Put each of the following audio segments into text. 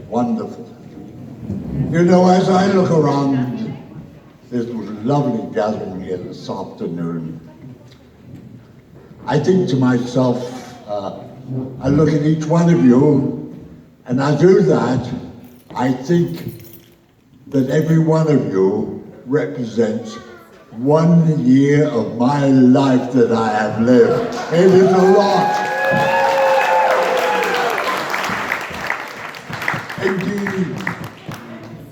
Wonderful. You know, as I look around this lovely gathering here this afternoon, I think to myself, I look at each one of you, and I do that, I think that every one of you represents 1 year of my life that I have lived. It is a lot. Indeed,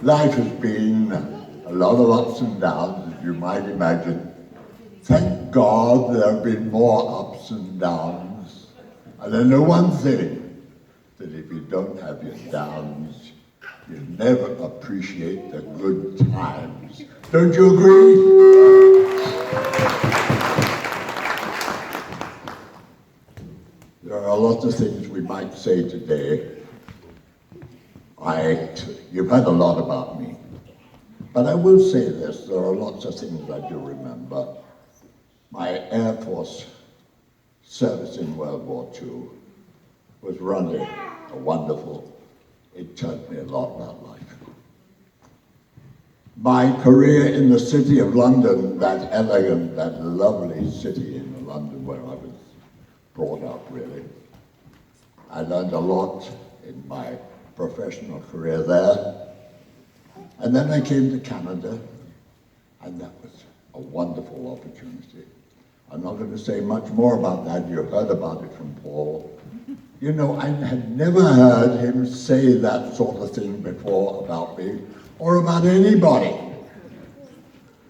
life has been a lot of ups and downs, as you might imagine. Thank God there have been more ups and downs. And I know one thing, that if you don't have your downs, you never appreciate the good times. Don't you agree? There are a lot of things we might say today. You've heard a lot about me. But I will say this, there are lots of things I do remember. My Air Force service in World War II was really wonderful. It taught me a lot about life. My career in the city of London, that elegant, that lovely city in London where I was brought up, really. I learned a lot in my professional career there. And then I came to Canada, and that was a wonderful opportunity. I'm not going to say much more about that. You heard about it from Paul. You know, I had never heard him say that sort of thing before about me, or about anybody.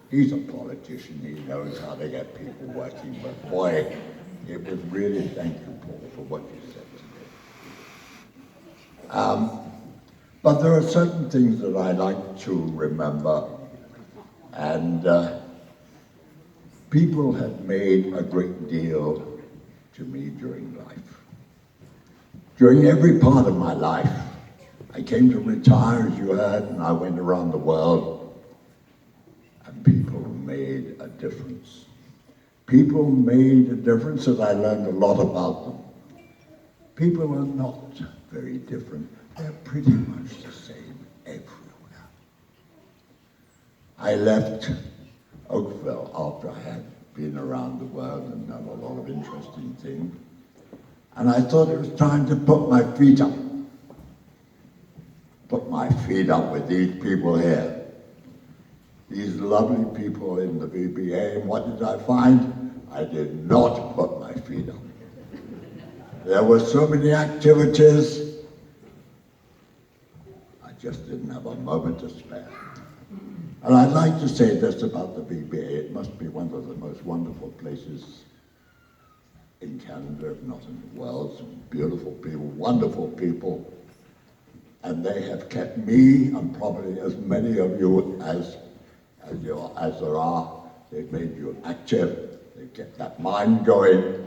He's a politician, he knows how to get people working, but boy, it was really, thank you, Paul, for what you said today. But there are certain things that I like to remember, and people have made a great deal to me during life. During every part of my life, I came to retire, as you heard, and I went around the world, and people made a difference. People made a difference, and I learned a lot about them. People are not very different. They're pretty much the same everywhere. I left Oakville after I had been around the world and done a lot of interesting things. And I thought it was time to put my feet up. Put my feet up with these people here. These lovely people in the VBA, and what did I find? I did not put my feet up. There were so many activities, I just didn't have a moment to spare. And I'd like to say this about the VBA, it must be one of the most wonderful places in Canada, if not in the world. Some beautiful people, wonderful people. And they have kept me, and probably as many of you as there are, they've made you active, they've kept that mind going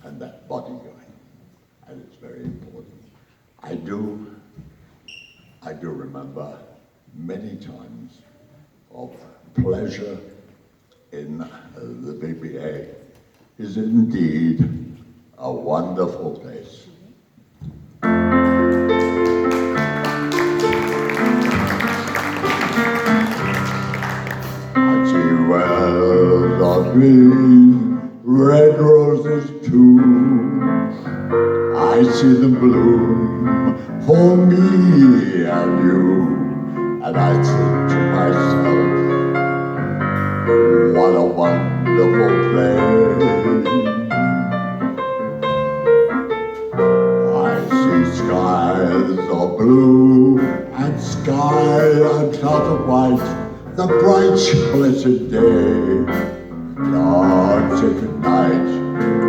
and that body going. And it's very important. I do remember many times of pleasure in the VBA. Is indeed a wonderful place. I see wells of green, red roses too. I see them bloom for me and you. And I think to myself, what a wonderful place. I see skies of blue and sky on cloud of white, the bright blessed day, dark sacred night,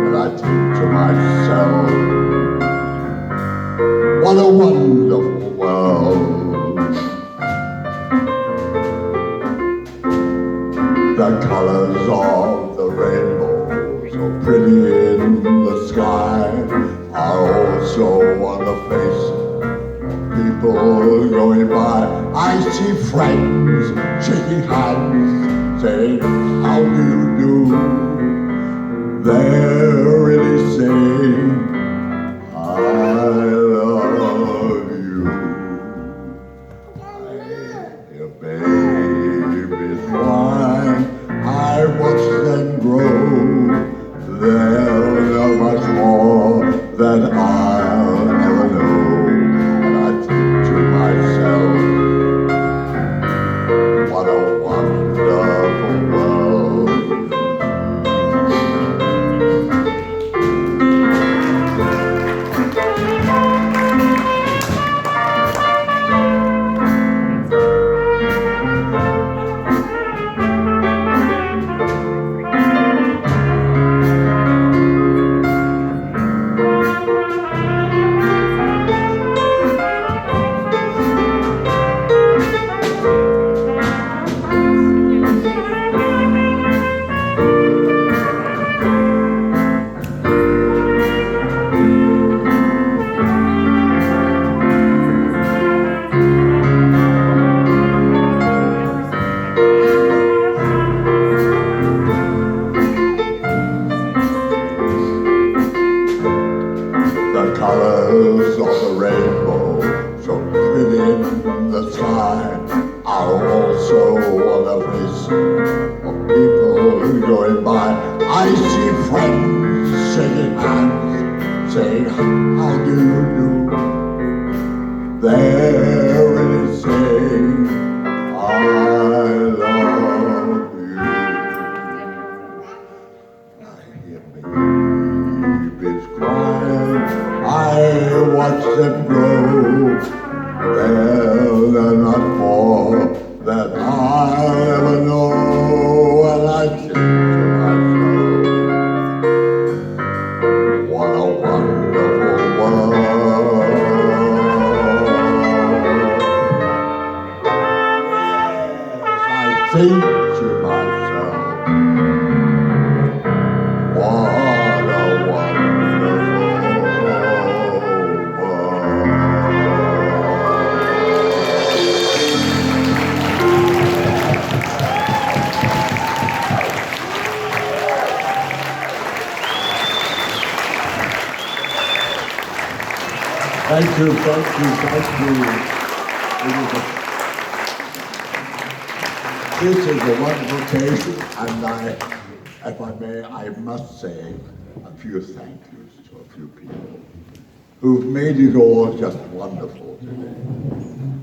and I think to myself, what a wonderful world. The colors of the rainbow, so pretty in the sky, are also on the face of people going by. I see friends shaking hands, saying, how do you do? They're really saying, I love you. are also one of his people going by. I see friends shaking hands, saying, how do you do? They're really saying, I love you. I hear babies crying, I watch them grow. Well, they're not more that I'll ever know. And I think to myself, what a wonderful world. Yes, I think to myself, what a wonderful world. Thank you, thank you, thank you. This is a wonderful occasion, and if I may, I must say a few thank yous to a few people who've made it all just wonderful today.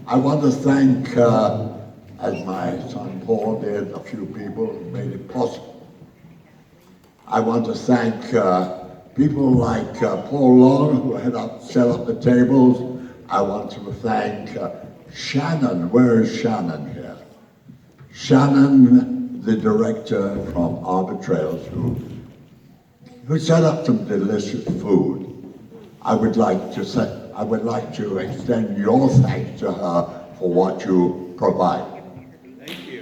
I want to thank, as my son Paul did, a few people who made it possible. I want to thank people like Paul Long, who set up the tables. I want to thank Shannon. Where is Shannon here? Shannon, the director from Arbor Trails, who set up some delicious food. I would like to extend your thanks to her for what you provide. Thank you.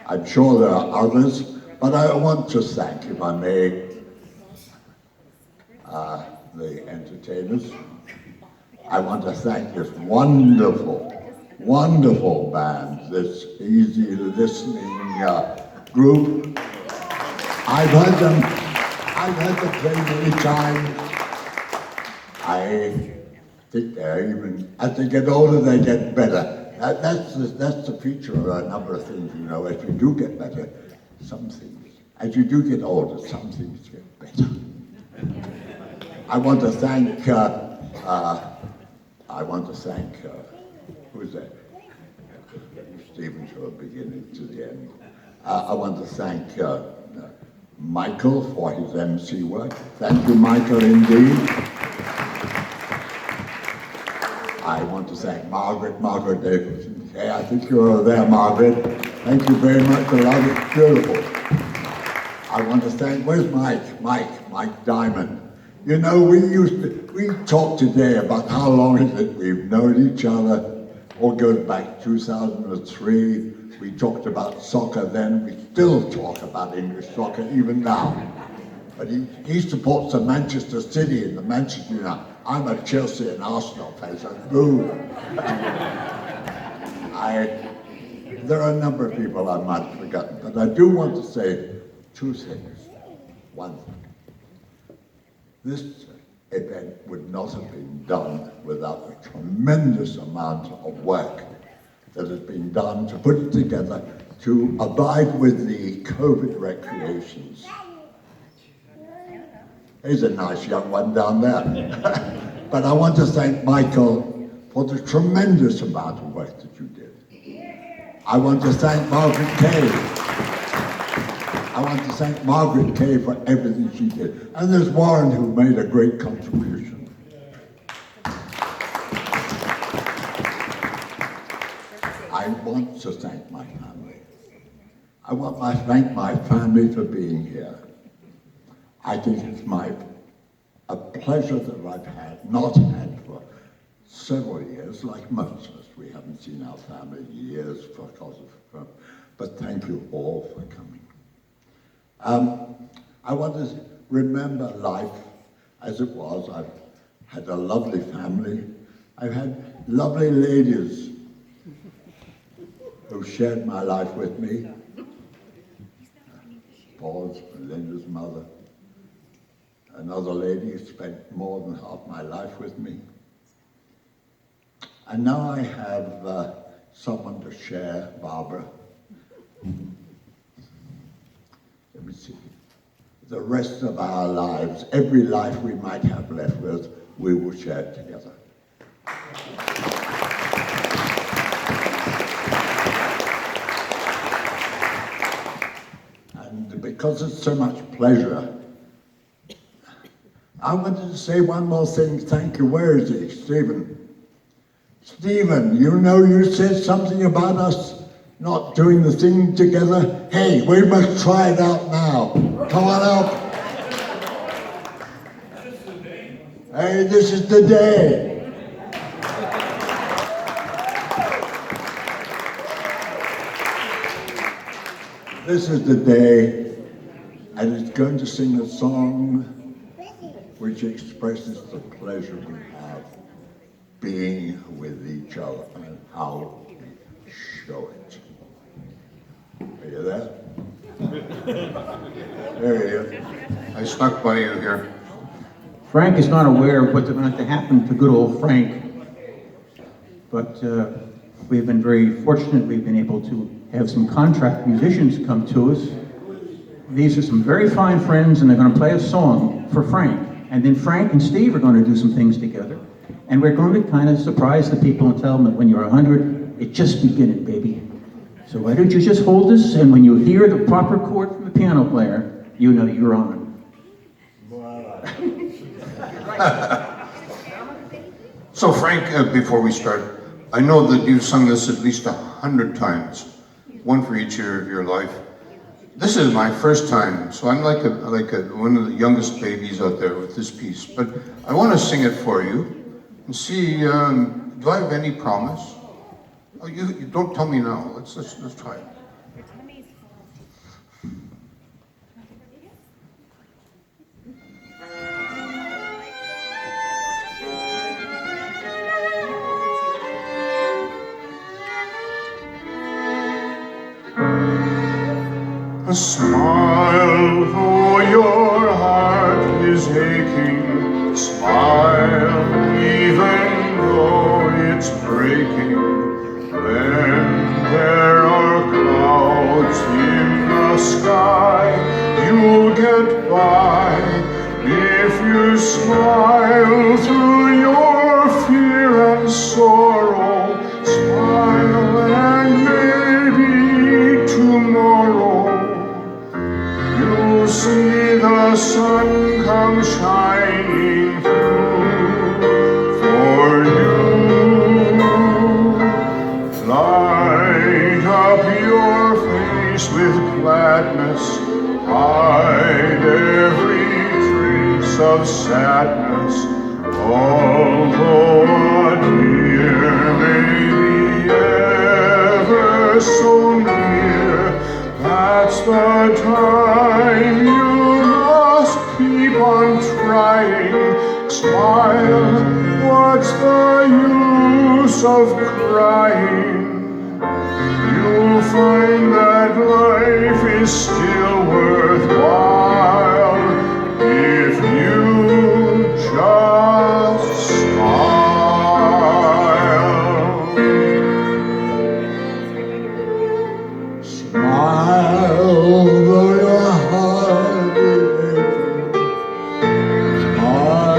I'm sure there are others, but I want to thank, if I may, the entertainers. I want to thank this wonderful, wonderful band, this easy listening group. I've heard them play many times. I think they're even, as they get older, they get better. That's the feature of a number of things, you know. As you do get better, some things, as you do get older, some things get better. I want to thank, who's that? Stephen from the beginning to the end. I want to thank Michael for his MC work. Thank you, Michael, indeed. I want to thank Margaret Davidson. Hey, I think you're there, Margaret. Thank you very much. I love it. Beautiful. I want to thank, where's Mike Diamond? You know, we talked today about how long is it we've known each other. All goes back 2003. We talked about soccer then. We still talk about English soccer even now. But he supports the Manchester City and the Manchester United. I'm a Chelsea and Arsenal fan, so boo. There are a number of people I might have forgotten, but I do want to say two things. One thing. This event would not have been done without a tremendous amount of work that has been done to put it together to abide with the COVID recreations. Here's a nice young one down there. But I want to thank Michael for the tremendous amount of work that you did. I want to thank Margaret Kay. I want to thank Margaret Kay for everything she did. And there's Warren, who made a great contribution. I want to thank my family. I want to thank my family for being here. I think it's a pleasure that I've not had for several years, like most of us. We haven't seen our family in years because of, but thank you all for coming. I want to remember life as it was. I've had a lovely family. I've had lovely ladies who shared my life with me. Paul's and Linda's mother. Another lady who spent more than half my life with me. And now I have someone to share, Barbara. Let me see. The rest of our lives, every life we might have left with, we will share it together. And because it's so much pleasure, I wanted to say one more thing. Thank you. Where is he? Stephen. Stephen, you know you said something about us not doing the thing together. Hey, we must try it out now. Come on up. Hey, this is the day. This is the day, and it's going to sing a song which expresses the pleasure we have being with each other and how we show it. Are you there? There he is. I snuck by you here. Frank is not aware of what's going to happen to good old Frank, but we've been very fortunate. We've been able to have some contract musicians come to us. These are some very fine friends, and they're going to play a song for Frank. And then Frank and Steve are going to do some things together. And we're going to kind of surprise the people and tell them that when you're 100, it's just beginning, baby. So why don't you just hold this, and when you hear the proper chord from the piano player, you know you're on. So Frank, before we start, I know that you've sung this at least 100 times, one for each year of your life. This is my first time, so I'm like one of the youngest babies out there with this piece. But I want to sing it for you and see. Do I have any promise? Oh, you don't tell me now. Let's try it. A smile though your heart is aching, smile even though it's breaking. When there are clouds in the sky, you'll get by if you smile through your fear and sorrow. Smile and maybe tomorrow you'll see the sun come shining through for you. Light up your face with gladness, hide every trace of sadness. Although a tear may be ever so near, that's the time you must keep on trying. Smile, what's the use of crying? You'll find that life is still worthwhile if you just smile. Smile though your heart is aching. Smile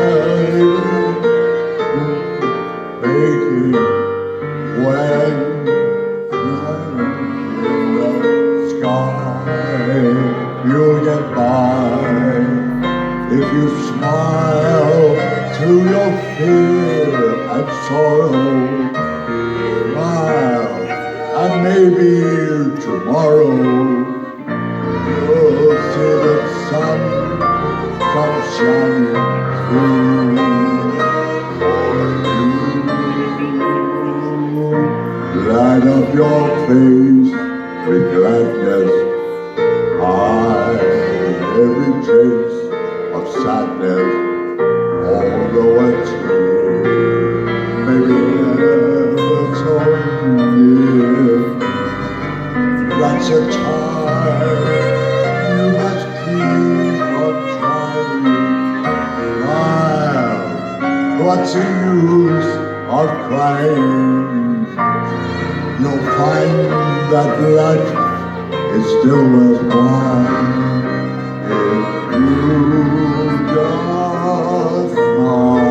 aching when in the sky you'll get by if you smile through your fear and sorrow. Smile, and maybe tomorrow you'll see the sun come shining through for you. Light up your face with gladness, hide every trace of sadness. Although a tear may be ever so near, that's a time you must keep on trying. Smile, what's the use of crying, you'll find that life is still worthwhile if you just smile.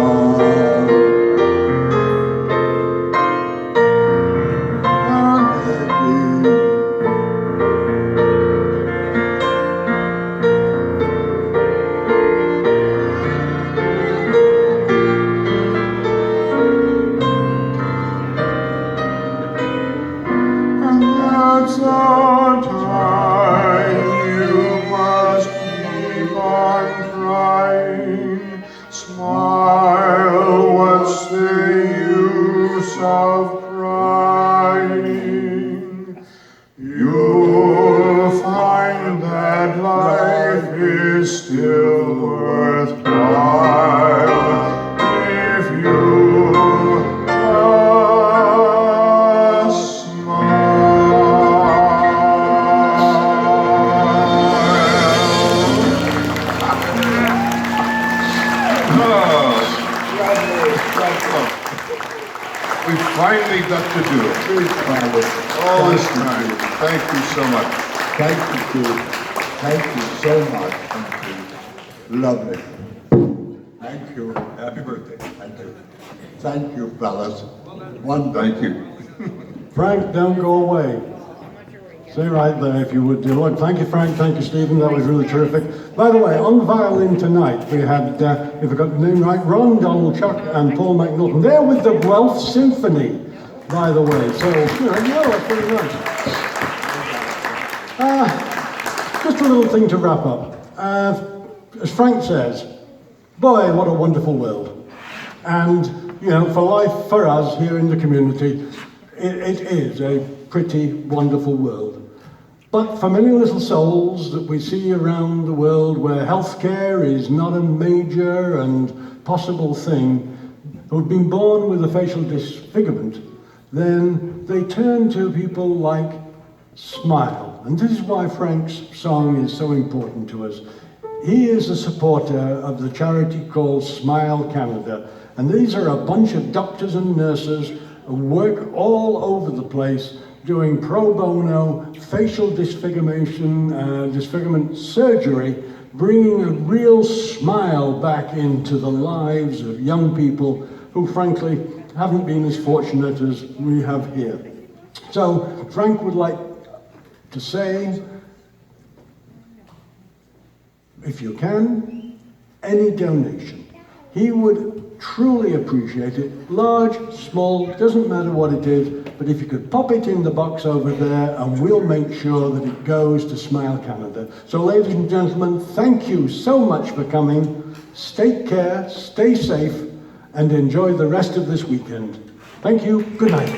And that's the time you must keep on trying. Smile, what's the use of crying? You'll find that life is still worthwhile if you just we finally got to do it. All this time. Thank you so much. Thank you, Steve. Thank you so much. Thank you. Lovely. Thank you. Happy birthday. Thank you. Thank you, fellas. Wonderful. Thank you. Frank, don't go away. Stay right there if you would, dear Lord. Thank you, Frank. Thank you, Stephen. That was really terrific. By the way, on violin tonight, we had, if I got the name right, Ron, Donald Chuck, and Paul McNaughton. They're with the Guelph Symphony, by the way. So, that's very nice. Just a little thing to wrap up. As Frank says, boy, what a wonderful world. And, for life, for us here in the community, it is a pretty wonderful world. But for many little souls that we see around the world where healthcare is not a major and possible thing, who've been born with a facial disfigurement, then they turn to people like Smile. And this is why Frank's song is so important to us. He is a supporter of the charity called Smile Canada. And these are a bunch of doctors and nurses who work all over the place doing pro bono facial disfigurement surgery, bringing a real smile back into the lives of young people who frankly haven't been as fortunate as we have here. So Frank would like to say, if you can, any donation. He would truly appreciate it. Large, small, doesn't matter what it is, but if you could pop it in the box over there and we'll make sure that it goes to Smile Canada. So ladies and gentlemen, thank you so much for coming. Take care, stay safe, and enjoy the rest of this weekend. Thank you, good night.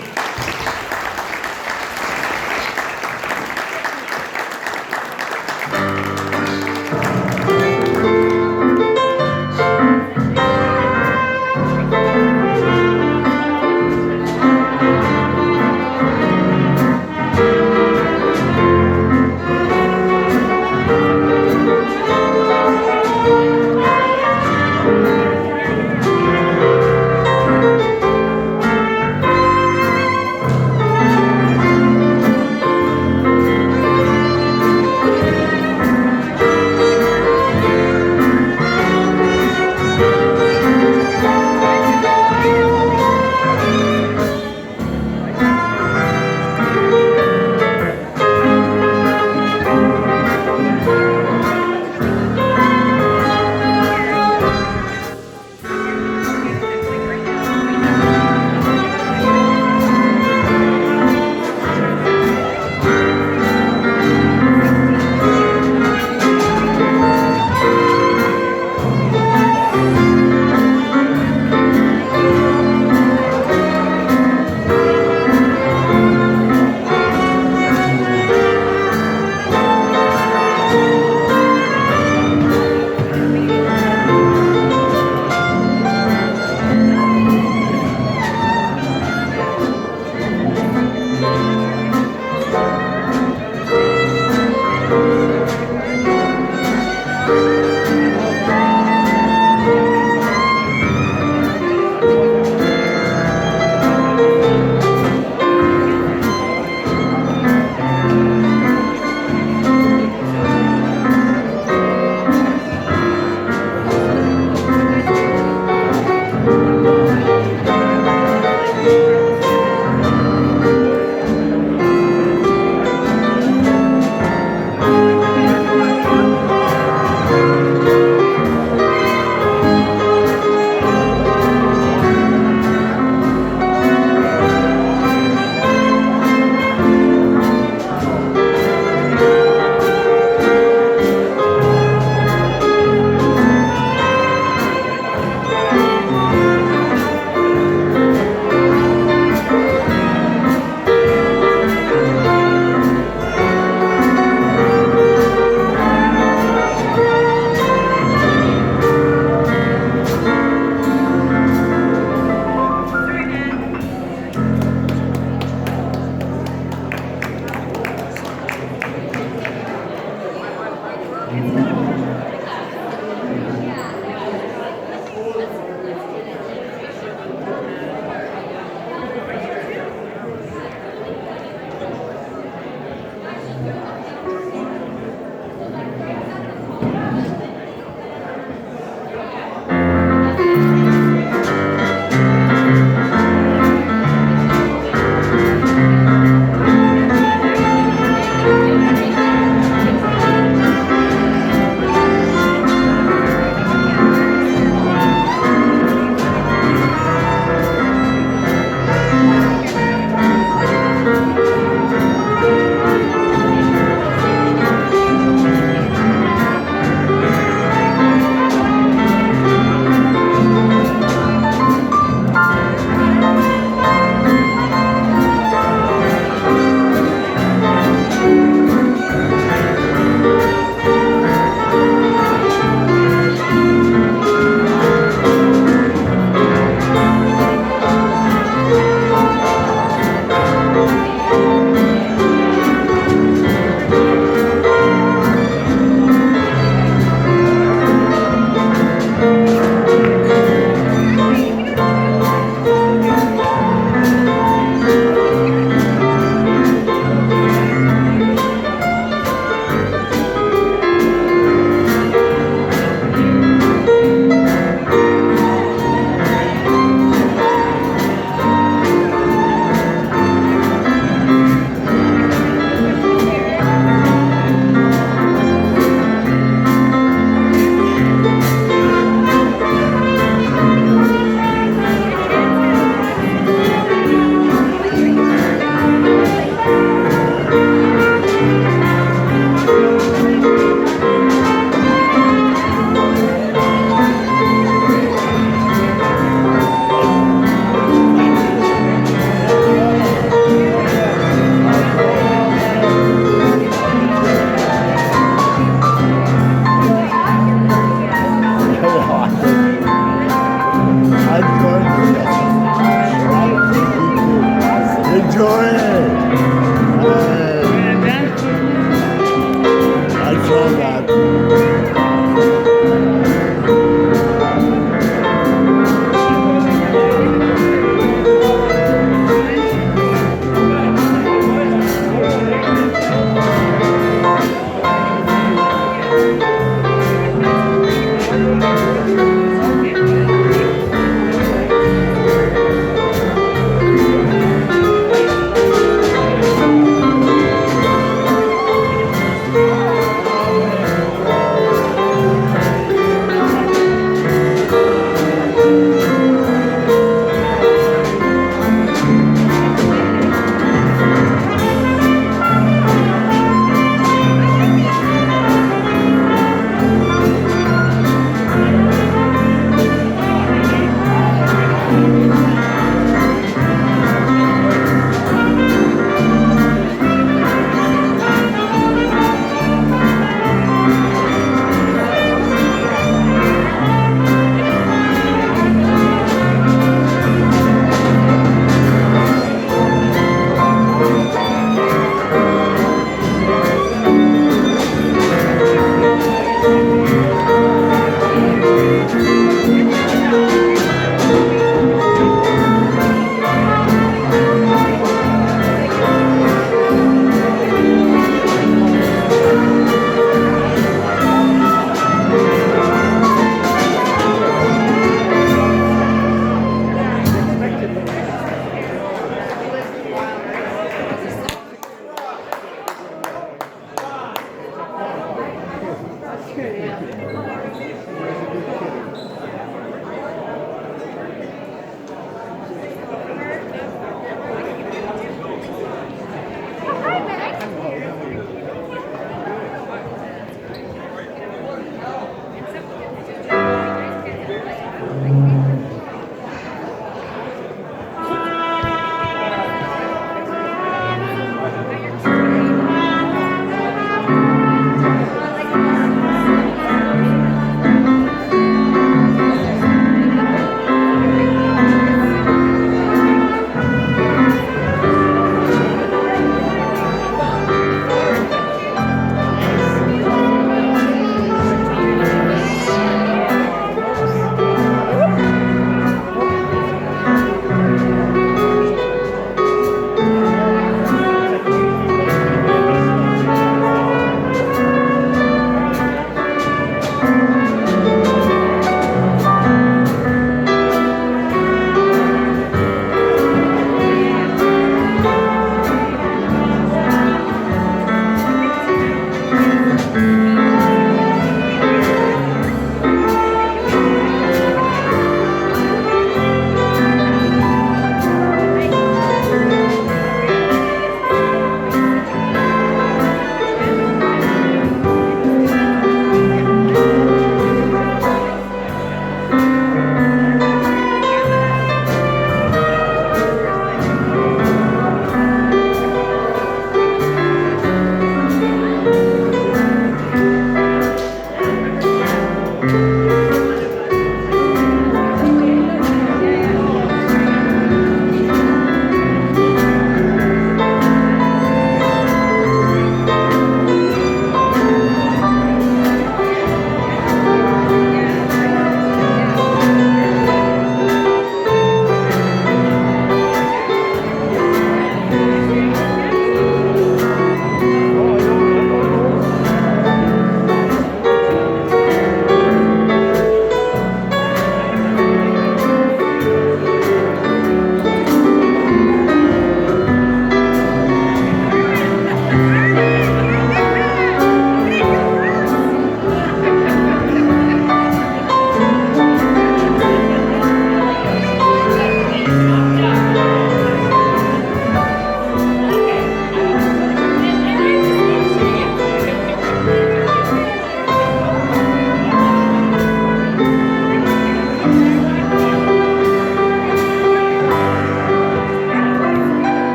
going